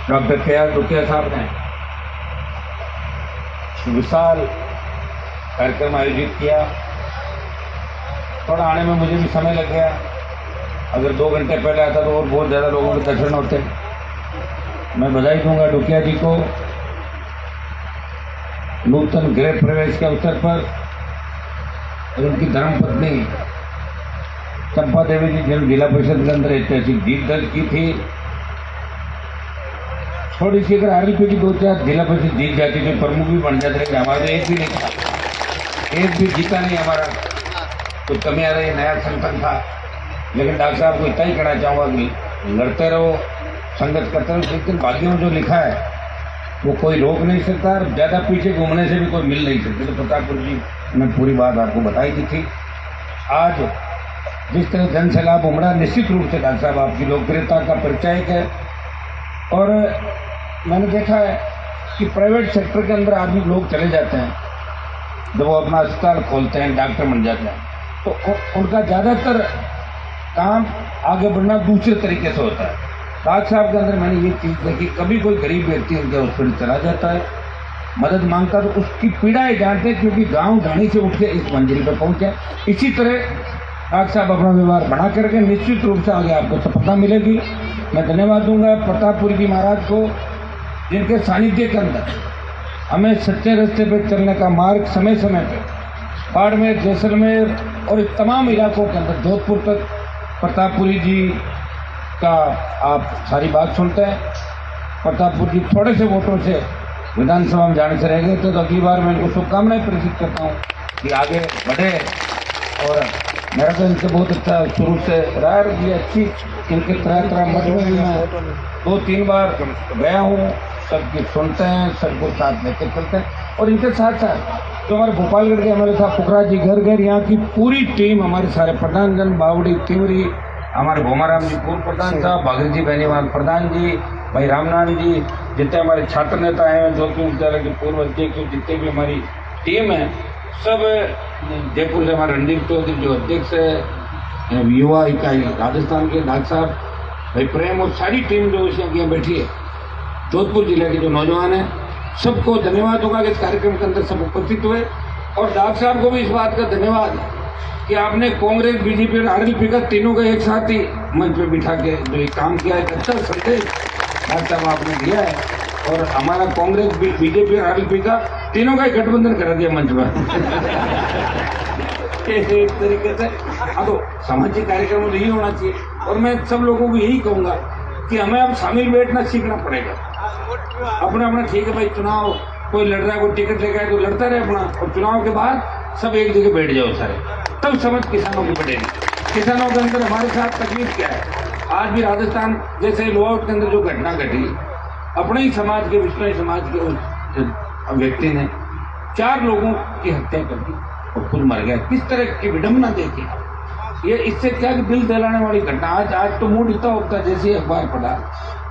Doctor KR. Dukiya साहब ने विशाल कार्यक्रम आयोजित किया। थोड़ा आने में मुझे भी समय लग गया। अगर 2 घंटे पहले आता तो और बहुत ज़्यादा लोगों के दर्शन होते। मैं बधाई दूंगा डुकिया जी को नूतन गृह प्रवेश के अवसर पर। और उनकी धर्मपत्नी चंपा देवी जी जिन्होंने जिला परिषद के अंदर ऐतिहासिक जीत दर्ज की थी। थोड़ी सी अगर आरएलपी की 2-4 जिला परिषद जीत जाती तो प्रमुख भी बन जाते, लेकिन हमारे एक भी नहीं था, एक भी जीता नहीं। हमारा कुछ कमी आ रही, नया संगठन था। लेकिन डॉक्टर साहब को इतना ही कहना चाहूँगा कि लड़ते रहो, संघर्ष करते रहो। लेकिन भाग्यों जो लिखा है वो कोई रोक नहीं सकता, और ज़्यादा पीछे घूमने से भी कोई मिल नहीं सकते। तो प्रतापपुर जी ने पूरी बात आपको बताई दी थी। आज जिस तरह जन सैलाब उमड़ा, निश्चित रूप से डॉक्टर साहब आपकी लोकप्रियता का परिचायक है। और मैंने देखा है कि प्राइवेट सेक्टर के अंदर आदमी लोग चले जाते हैं, जब वो अपना अस्पताल खोलते हैं, डॉक्टर बन जाते हैं, तो उनका ज़्यादातर काम आगे बढ़ना दूसरे तरीके से होता है। डॉक्टर साहब के अंदर मैंने ये चीज़ देखी, कभी कोई गरीब व्यक्ति उनके हॉस्पिटल चला जाता है, मदद मांगता तो उसकी पीड़ाएं जानते हैं, क्योंकि गांव ढाणी से उठ के इस मंजिल पर पहुंचे। इसी तरह डॉक्टर साहब अपना व्यवहार बना करके निश्चित रूप से आगे आपको सफलता मिलेगी। मैं धन्यवाद दूंगा प्रतापपुर जी महाराज को, जिनके सानिध्य के अंदर हमें सच्चे रास्ते पर चलने का मार्ग समय समय पर बाड़मेर, जैसलमेर और इस तमाम इलाकों के अंदर जोधपुर तक प्रतापपुरी जी का आप सारी बात सुनते हैं। प्रतापपुर जी थोड़े से वोटों से विधानसभा में जाने से रह गए थे, तो अगली बार मैं इनको शुभकामनाएं प्रेषित करता हूँ कि आगे बढ़े। और मेरा तो इनसे बहुत अच्छा शुरू से रहा है, ये अच्छी इनके तरह मठ में भी मैं 2-3 बार गया हूँ। सबकी सुनते हैं, सबको साथ लेकर चलते हैं। और इनके साथ साथ जो हमारे भोपालगढ़ के हमारे साथ फुकरा जी, घर घर यहाँ की पूरी टीम, हमारे सारे प्रधानजन, बावड़ी, तिवरी, हमारे भोमाराम जी पूर्व प्रधान साहब, भागीरथ जी बेनीवाल प्रधान जी, भाई रामनाथ जी, जितने हमारे छात्र नेता हैं, ज्योति विद्यालय के पूर्व अध्यक्ष, जितने भी हमारी टीम है, सब जयपुर से हमारे रणदीप चौधरी जो अध्यक्ष है, युवा इकाई राजस्थान के डॉक्टर साहब, भाई प्रेम, और सारी टीम जो यहाँ बैठी है, जोधपुर जिले के जो नौजवान हैं, सबको धन्यवाद होगा कि इस कार्यक्रम के अंदर सब उपस्थित हुए। और डॉक्टर साहब को भी इस बात का धन्यवाद कि आपने कांग्रेस, बीजेपी और आरएलपी का तीनों का एक साथ ही मंच पे बिठा के जो ये काम किया है, अच्छा संदेश डॉक्टर साहब आपने दिया है। और हमारा कांग्रेस, बीजेपी और आरएलपी का तीनों का ही गठबंधन करा दिया मंच पर एक तरीके से। अब तो सामाजिक कार्यक्रम नहीं होना चाहिए। और मैं सब लोगों को यही कहूँगा कि हमें अब शामिल बैठना सीखना पड़ेगा। अपना अपना ठीक है भाई, चुनाव कोई लड़ रहा है, कोई टिकट लेकर आए तो लड़ता रहे अपना, और चुनाव के बाद सब एक जगह बैठ जाओ सारे, तब समझ किसानों की बढ़ेगी। किसानों के अंदर हमारे साथ तकलीफ क्या है। आज भी राजस्थान जैसे लोहावट के अंदर जो घटना घटी, अपने ही समाज के, विष्णु समाज के उस व्यक्ति ने 4 लोगों की हत्या कर दी और खुद मर गया। किस तरह की विडंबना देखी ये, इससे क्या कि दिल दहलाने वाली घटना। आज तो मूड इतना होता है, जैसे अखबार पढ़ा,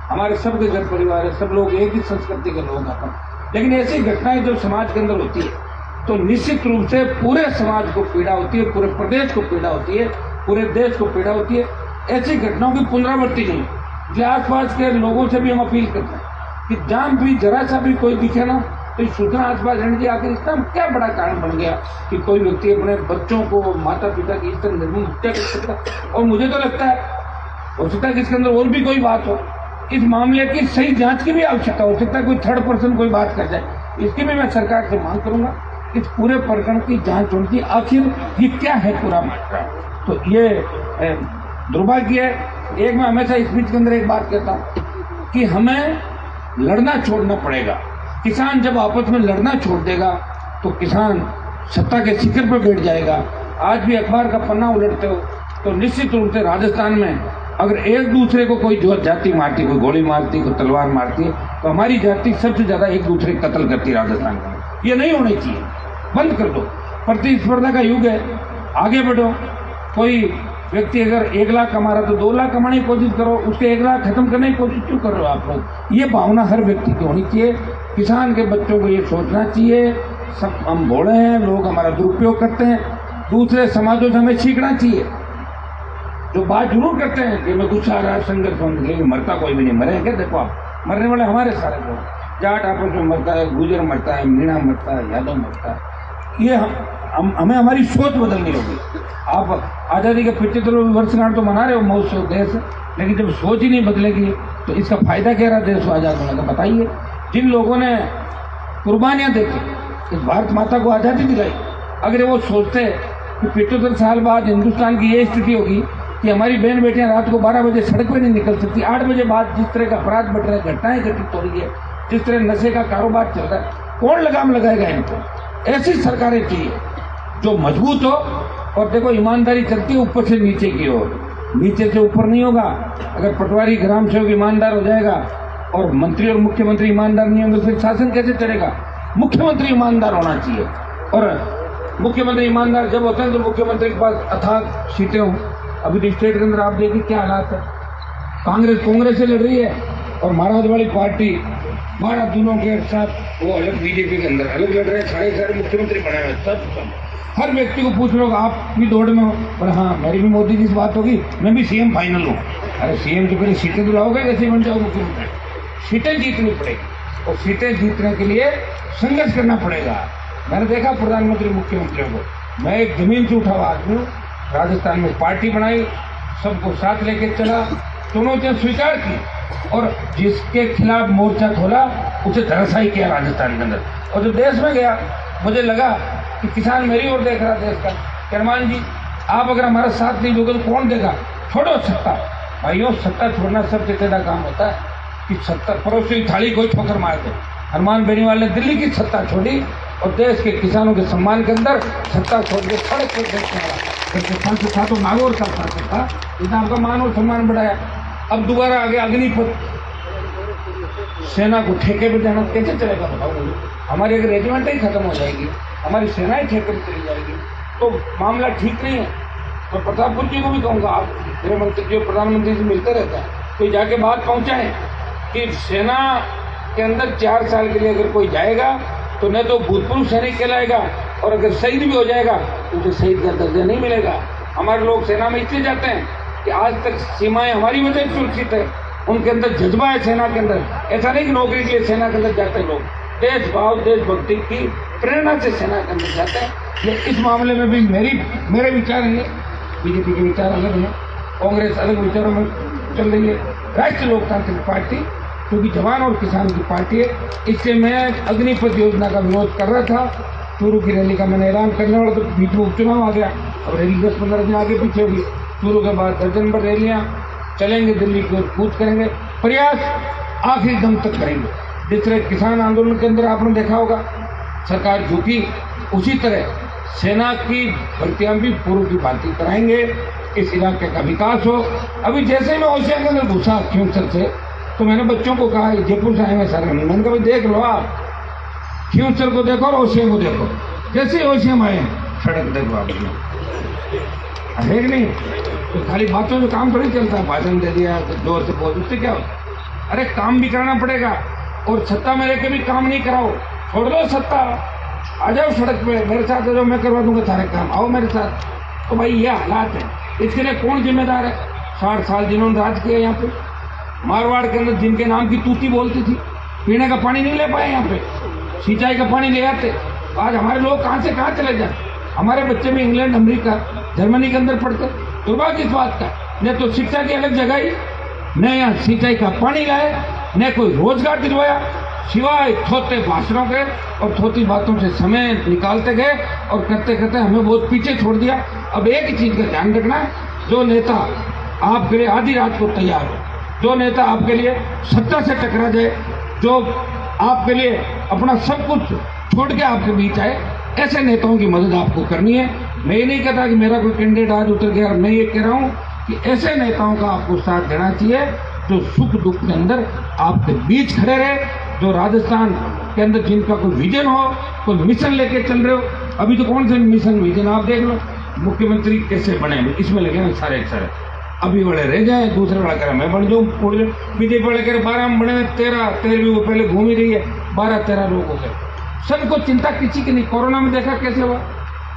हमारे सबके घर परिवार है, सब लोग एक ही संस्कृति के लोग अपन, लेकिन ऐसी घटनाएं जो समाज के अंदर होती है तो निश्चित रूप से पूरे समाज को पीड़ा होती है, पूरे प्रदेश को पीड़ा होती है, पूरे देश को पीड़ा होती है। ऐसी घटनाओं की पुनरावृत्ति नहीं। जो आसपास के लोगों से भी हम अपील करते हैं कि जहाँ भी जरा सा भी कोई दिखे ना, तो सूचना आसपास रहने की। आखिर इसका क्या बड़ा कारण बन गया कि कोई व्यक्ति अपने बच्चों को, माता पिता की इस तरह निर्मम हत्या कर सकता है। और मुझे तो लगता है हो सकता है कि इसके अंदर और भी कोई बात हो, इस मामले की सही जांच की भी आवश्यकता हो सकता है, कोई थर्ड पर्सन कोई बात कर जाए। इसकी भी मैं सरकार से मांग करूंगा, इस पूरे प्रकरण की जांच होनी, आखिर ये क्या है पूरा मामला। तो ये दुर्भाग्य है। एक मैं हमेशा इस बीच के अंदर एक बात कहता हूँ कि हमें लड़ना छोड़ना पड़ेगा। किसान जब आपस में लड़ना छोड़ देगा तो किसान सत्ता के शिखर पर बैठ जाएगा। आज भी अखबार का पन्ना उलटते हो तो निश्चित रूप से राजस्थान में अगर एक दूसरे को कोई जो जाति मारती, कोई गोली मारती, कोई तलवार मारती है, तो हमारी जाति सबसे ज्यादा एक दूसरे को कत्ल करती है राजस्थान में। ये नहीं होनी चाहिए, बंद कर दो। प्रतिस्पर्धा का युग है, आगे बढ़ो। कोई व्यक्ति अगर 1 लाख कमा रहा तो 2 लाख कमाने की कोशिश करो, उसके 1 लाख खत्म करने की कोशिश क्यों कर रहे हो आप लोग। ये भावना हर व्यक्ति की होनी चाहिए। किसान के बच्चों को ये सोचना चाहिए, सब हम भोले हैं, लोग हमारा दुरुपयोग करते हैं। दूसरे समाजों से हमें सीखना चाहिए। जो बात जरूर करते हैं कि मैं गुस्सा आ रहा है, संघर्ष होने, मरता कोई भी नहीं, मरे क्या। देखो आप मरने वाले हमारे सारे लोग, जाट आपस में मरता है, गुजर मरता है, मीणा मरता है, यादव मरता है। ये हमें हमारी सोच बदलनी होगी। आप आज़ादी के 75 वर्षगांठ तो मना रहे हो महोत्सव देश, लेकिन जब सोच ही नहीं बदलेगी तो इसका फायदा क्या रहा देश को आज़ाद होने का? बताइए। जिन लोगों ने कुर्बानियां देके इस भारत माता को आज़ादी दिलाई, अगर वो सोचते कि 75 साल बाद हिंदुस्तान की ये स्थिति होगी कि हमारी बहन बेटियां रात को 12 बजे सड़क पर नहीं निकल सकती, 8 बजे बाद जिस तरह का अपराध बढ़ रहा है, घटनाएं घटित हो रही है, जिस तरह नशे का कारोबार चल रहा है, कौन लगाम लगाएगा इनको? ऐसी सरकारें चाहिए जो मजबूत हो। और देखो, ईमानदारी चलती है ऊपर से नीचे की ओर, नीचे से ऊपर नहीं होगा। अगर पटवारी ग्राम सेवक ईमानदार हो जाएगा और मंत्री और मुख्यमंत्री ईमानदार नहीं होंगे, फिर शासन कैसे चलेगा? मुख्यमंत्री ईमानदार होना चाहिए। और मुख्यमंत्री ईमानदार जब होते हैं तो मुख्यमंत्री के पास अथाह सीटें हों। अभी तो स्टेट के अंदर आप देखिए क्या हालात है, कांग्रेस से लड़ रही है और महाराज वाली पार्टी 12 दिनों के साथ वो अलग बीजेपी के अंदर अलग लड़ रहे हैं। सारे मुख्यमंत्री बनाए हुए सब हर व्यक्ति को पूछ लो आप भी दौड़ में हो, पर हाँ मेरी भी मोदी जी से बात होगी, मैं भी सीएम फाइनल हूँ। अरे सीएम तो पहले सीटें तो लाओगे, कैसे बन जाओ मुख्यमंत्री? सीटें जीतनी पड़ेगी और सीटें जीतने के लिए संघर्ष करना पड़ेगा। मैंने देखा प्रधानमंत्री मुख्यमंत्रियों को, मैं एक जमीन से उठा हुआ आदमी हूँ, राजस्थान में पार्टी बनाई, सबको साथ लेके चला, चुनौतियां स्वीकार की और जिसके खिलाफ मोर्चा खोला उसे धराशायी किया राजस्थान के अंदर। और जब देश में गया मुझे लगा कि किसान मेरी ओर देख रहा देश का। हनुमान जी, आप अगर हमारा साथ नहीं दोगे तो कौन देगा? छोड़ो सत्ता। भाइयों, सत्ता छोड़ना सबसे ज्यादा काम होता है कि सत्ता परोसी थाली कोई ठोकर मार दे। हनुमान बेनीवाल ने दिल्ली की सत्ता छोड़ी और देश के किसानों के सम्मान के अंदर सत्ता छोड़ के सड़क पर देखने वाला था तो नागौर का शासक था, इतना आपका मान और सम्मान बढ़ाया। अब दोबारा आगे अग्निपथ सेना को ठेके पर जाना कैसे चलेगा बताओ मुझे? हमारी अगर रेजिमेंट ही खत्म हो जाएगी, हमारी सेनाएं ठेके पर चली जाएगी तो मामला ठीक नहीं है। तो प्रतापपुर जी को भी कहूँगा, आप गृह मंत्री जो प्रधानमंत्री से मिलते रहता है तो जाके बात पहुँचाएं कि सेना के अंदर 4 साल के लिए अगर कोई जाएगा तो न तो भूतपूर्व सैनिक कहलाएगा और अगर शहीद भी हो जाएगा तो उसे शहीद का दर्जा नहीं मिलेगा। हमारे लोग सेना में इसलिए जाते हैं कि आज तक सीमाएं हमारी वजह से सुरक्षित है, उनके अंदर जज्बा है सेना के अंदर। ऐसा नहीं कि नौकरी के लिए सेना के अंदर जाते हैं लोग, देश भाव देशभक्ति की प्रेरणा से सेना के अंदर जाते हैं। ये इस मामले में भी मेरे विचार हैं, बीजेपी के विचार अलग हैं, कांग्रेस अलग विचारों में चल रही है। राष्ट्रीय लोकतांत्रिक पार्टी क्योंकि जवान और किसान की पार्टी है, इससे मैं अग्निपथ योजना का विरोध कर रहा था। चूरू की रैली का मैंने ऐलान करने वाला तो बीच में उपचुनाव आ गया, अब रैली 10-15 दिन आगे पीछे होगी। चूरू के बाद दर्जन भर रैलियाँ चलेंगे, दिल्ली की ओर कूच करेंगे, प्रयास आखिरी दम तक करेंगे। जिस तरह किसान आंदोलन के अंदर आपने देखा होगा सरकार झुकी, उसी तरह सेना की भर्तियां भी पूर्व की भांति कराएंगे, इस इलाके का विकास हो। अभी जैसे मैं ओशिया के अंदर घुसा खींवसर से तो मैंने बच्चों को कहा जयपुर से आए हैं सर, मैंने कहा देख लो आप खींवसर को देखो और ओशिया को देखो, जैसे ओशिया में आए सड़क देखो आप है कि नहीं? तो खाली बातों से काम थोड़ी चलता है, भाषण दे दिया तो जोर से बोल, उससे क्या होता? अरे काम भी करना पड़ेगा और सत्ता में रहकर भी काम नहीं कराओ, छोड़ दो सत्ता, आ जाओ सड़क पे, मेरे साथ आ जाओ, मैं करवा दूंगा सारे काम, आओ मेरे साथ। तो भाई ये हालात है, इसके लिए कौन जिम्मेदार है? 60 साल जिन्होंने राज किया यहाँ पे, मारवाड़ के अंदर जिनके नाम की तूती बोलती थी, पीने का पानी नहीं ले पाए, यहाँ पे सिंचाई का पानी ले आते। आज हमारे लोग कहाँ से कहाँ चले जाए, हमारे बच्चे भी इंग्लैंड अमेरिका जर्मनी के अंदर पढ़ते। दुर्भाग्य इस बात का, न तो शिक्षा की अलग जगह ही, न यहाँ सिंचाई का पानी लाए, न कोई रोजगार दिलवाया, सिवाय थोते भाषणों के और थोती बातों से समय निकालते गए और करते करते हमें बहुत पीछे छोड़ दिया। अब एक ही चीज का ध्यान रखना है, जो नेता आपके लिए आधी रात को तैयार हो, जो नेता आपके लिए सत्ता से टकरा जाए, जो आपके लिए अपना सब कुछ छोड़ के आपके बीच आए, ऐसे नेताओं की मदद आपको करनी है। मैं ये नहीं कहता कि मेरा कोई कैंडिडेट आज उतर गया, मैं ये कह रहा हूँ कि ऐसे नेताओं का आपको साथ देना चाहिए जो सुख दुख के अंदर आपके बीच खड़े रहे, जो राजस्थान के अंदर जिनका कोई विजन हो, कोई मिशन लेके चल रहे हो। अभी तो कौन से मिशन विजन आप देख लो, मुख्यमंत्री कैसे बने इसमें लगे ना सारे अभी वाले रह जाए, दूसरे वाला कह रहा मैं बन जाऊँ, बीजेपी वाले कह रहे 12 में बने, 13 वो पहले घूम ही रही है, 12-13 लोग हो गए। सबको चिंता किसी की नहीं। कोरोना में देखा कैसे हुआ,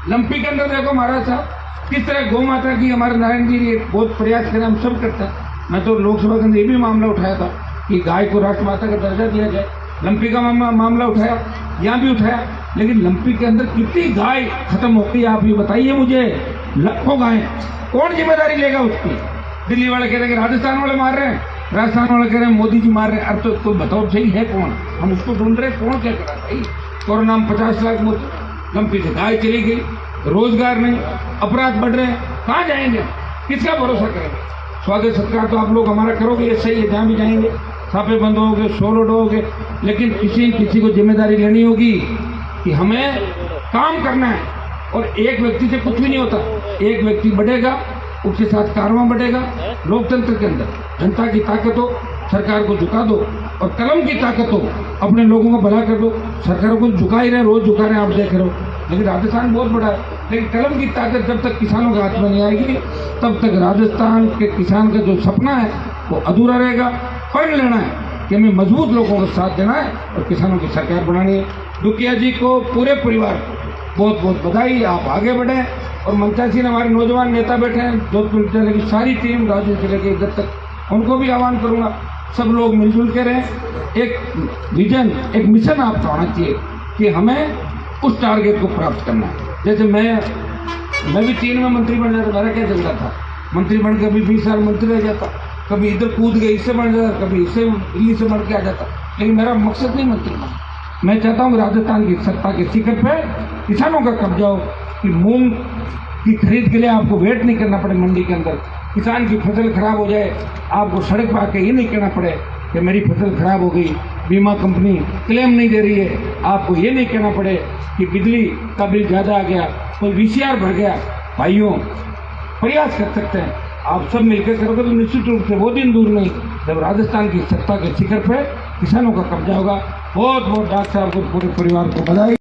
लंपी के अंदर देखो महाराज साहब किस तरह गौ माता की हमारे नारायण जी बहुत प्रयास करें, हम सब करते हैं। मैं तो लोकसभा के अंदर ये भी मामला उठाया था कि गाय को राष्ट्रमाता का दर्जा दिया जाए। लंपी का मामला उठाया, यहाँ भी उठाया, लेकिन लंपी के अंदर कितनी गाय खत्म हो गई आप ये बताइए मुझे। लाखों गाय, कौन जिम्मेदारी लेगा उसकी? दिल्ली वाले कह रहे हैं राजस्थान वाले मार रहे हैं, राजस्थान वाले कह रहे हैं मोदी जी मार रहे हैं। अब तो बताओ सही है कौन? हम उसको ढूंढ रहे हैं, कौन क्या करा भाई? कोरोना में 50 लाख मौत, लंपी से गाय चली गई, रोजगार नहीं, अपराध बढ़ रहे हैं, कहाँ जाएंगे? किसका भरोसा करेंगे? स्वागत सत्कार तो आप लोग हमारा करोगे, ये सही है, जहाँ भी जाएंगे छापे बंद होगे, शोर उठोगे, लेकिन किसी को जिम्मेदारी लेनी होगी कि हमें काम करना है। और एक व्यक्ति से कुछ भी नहीं होता, एक व्यक्ति बढ़ेगा, उसके साथ कारवां बढ़ेगा। लोकतंत्र के अंदर जनता की ताकत हो, सरकार को झुका दो, और कलम की ताकत हो, अपने लोगों को भला कर दो। सरकारों को झुका ही रहे, रोज झुका रहे, आप देख रहे हो, लेकिन राजस्थान बहुत बड़ा है। लेकिन कलम की ताकत जब तक किसानों के हाथ में नहीं आएगी, तब तक राजस्थान के किसान का जो सपना है वो अधूरा रहेगा। फंड लेना है कि हमें मजबूत लोगों का साथ देना है और किसानों की सरकार बनानी है। दुकिया जी को, पूरे परिवार को बहुत बहुत बधाई, आप आगे बढ़े। और मनता सिंह हमारे नौजवान नेता बैठे हैं, जोधपुर जिले की सारी टीम, राजू जिले के इधर तक, उनको भी आह्वान करूंगा, सब लोग मिलजुल के रहें। एक विजन, एक मिशन आपका होना चाहिए कि हमें उस टारगेट को प्राप्त करना है। जैसे मैं भी 3 में मंत्री बन जाता, मेरा क्या चलता था? मंत्री बन के अभी 20 साल मंत्री रह जाता, कभी इधर कूद गए, इससे बन जाता, कभी इससे दिल्ली से बढ़ के आ जाता। लेकिन मेरा मकसद नहीं मंत्री बनना, मैं चाहता हूँ राजस्थान की सत्ता के शिखर पे किसानों का कब्जा हो, कि मूंग की खरीद के लिए आपको वेट नहीं करना पड़े मंडी के अंदर। किसान की फसल खराब हो जाए, आपको सड़क पर आके ये नहीं कहना पड़े कि मेरी फसल खराब हो गई, बीमा कंपनी क्लेम नहीं दे रही है। आपको ये नहीं कहना पड़े कि बिजली का बिल ज़्यादा आ गया, कोई VCR भर गया। भाइयों, प्रयास कर सकते हैं, आप सब मिलकर करोगे तो निश्चित रूप से वो दिन दूर नहीं जब राजस्थान की सत्ता के शिखर पे किसानों का कब्जा होगा। बहुत बहुत डॉक्टर साहब को, पूरे परिवार को बधाई।